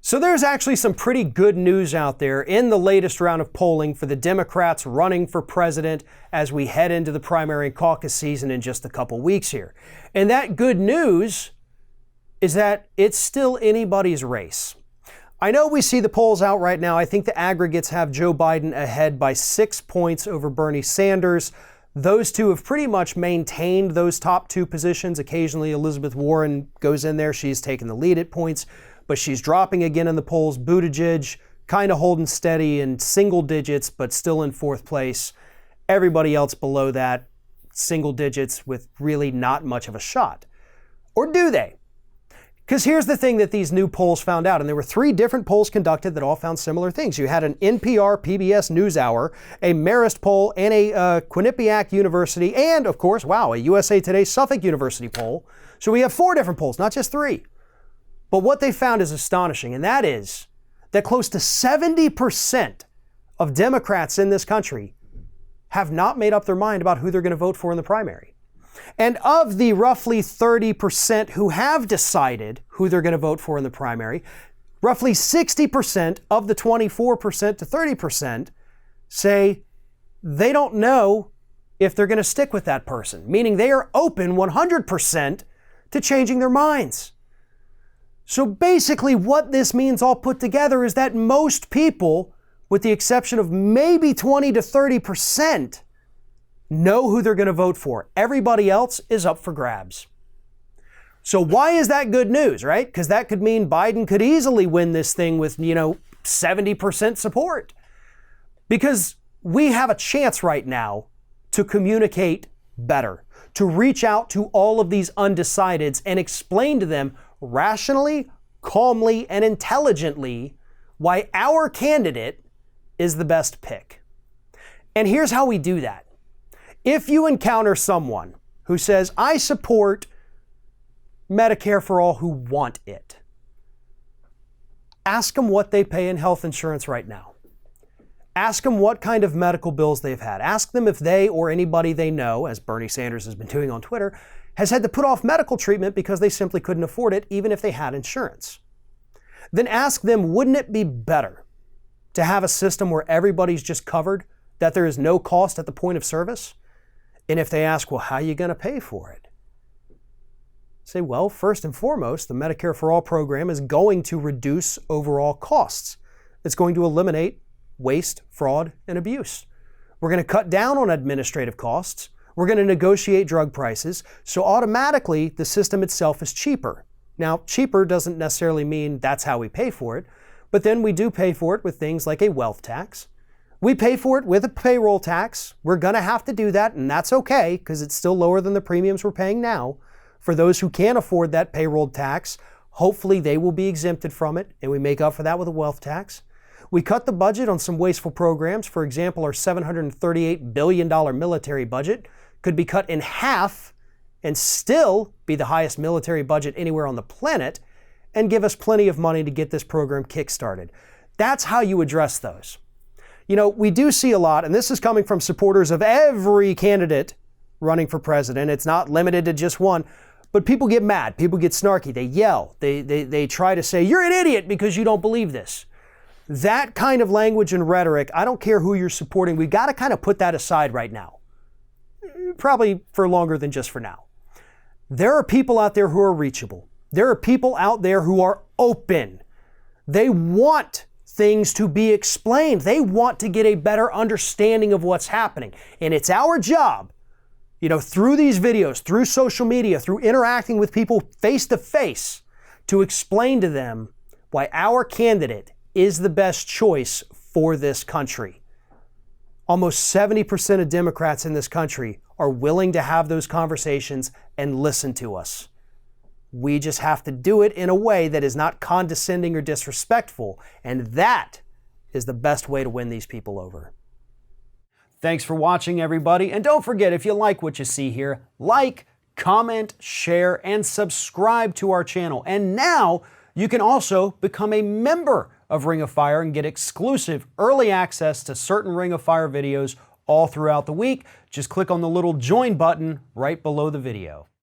So there's actually some pretty good news out there in the latest round of polling for the Democrats running for president as we head into the primary and caucus season in just a couple weeks here. And that good news is that it's still anybody's race. I know we see the polls out right now. I think the aggregates have Joe Biden ahead by 6 points over Bernie Sanders. Those two have pretty much maintained those top two positions. Occasionally Elizabeth Warren goes in there. She's taken the lead at points, but she's dropping again in the polls. Buttigieg kind of holding steady in single digits, but still in fourth place. Everybody else below that, single digits with really not much of a shot. Or do they? Because here's the thing that these new polls found out, and there were 3 different polls conducted that all found similar things. You had an NPR PBS NewsHour, a Marist poll, and a Quinnipiac University, and of course, a USA Today Suffolk University poll. So we have 4 different polls, not just 3. But what they found is astonishing, and that is that close to 70% of Democrats in this country have not made up their mind about who they're going to vote for in the primary. And of the roughly 30% who have decided who they're going to vote for in the primary, roughly 60% of the 24% to 30% say they don't know if they're going to stick with that person, meaning they are open 100% to changing their minds. So basically what this means all put together is that most people, with the exception of maybe 20 to 30%, know who they're going to vote for. Everybody else is up for grabs. So why is that good news, right? Because that could mean Biden could easily win this thing with, 70% support. Because we have a chance right now to communicate better, to reach out to all of these undecideds and explain to them rationally, calmly, and intelligently why our candidate is the best pick. And here's how we do that. If you encounter someone who says, I support Medicare for all who want it, ask them what they pay in health insurance right now. Ask them what kind of medical bills they've had. Ask them if they or anybody they know, as Bernie Sanders has been doing on Twitter, has had to put off medical treatment because they simply couldn't afford it, even if they had insurance. Then ask them, wouldn't it be better to have a system where everybody's just covered, that there is no cost at the point of service? And if they ask, well, how are you going to pay for it? Say, well, first and foremost, the Medicare for All program is going to reduce overall costs. It's going to eliminate waste, fraud, and abuse. We're going to cut down on administrative costs. We're going to negotiate drug prices. So automatically, the system itself is cheaper. Now, cheaper doesn't necessarily mean that's how we pay for it, but then we do pay for it with things like a wealth tax. We pay for it with a payroll tax. We're going to have to do that, and that's okay because it's still lower than the premiums we're paying now. For those who can't afford that payroll tax, hopefully they will be exempted from it, and we make up for that with a wealth tax. We cut the budget on some wasteful programs. For example, our $738 billion military budget could be cut in half and still be the highest military budget anywhere on the planet and give us plenty of money to get this program kick-started. That's how you address those. We do see a lot, and this is coming from supporters of every candidate running for president. It's not limited to just one, but people get mad. People get snarky. They yell. They try to say, you're an idiot because you don't believe this. That kind of language and rhetoric, I don't care who you're supporting. We've got to kind of put that aside right now. Probably for longer than just for now. There are people out there who are reachable. There are people out there who are open. They want things to be explained. They want to get a better understanding of what's happening. And it's our job, through these videos, through social media, through interacting with people face to face, to explain to them why our candidate is the best choice for this country. Almost 70% of Democrats in this country are willing to have those conversations and listen to us. We just have to do it in a way that is not condescending or disrespectful, and that is the best way to win these people over. Thanks for watching, everybody, and don't forget, if you like what you see here, like, comment, share, and subscribe to our channel. And now you can also become a member of Ring of Fire and get exclusive early access to certain Ring of Fire videos all throughout the week. Just click on the little join button right below the video.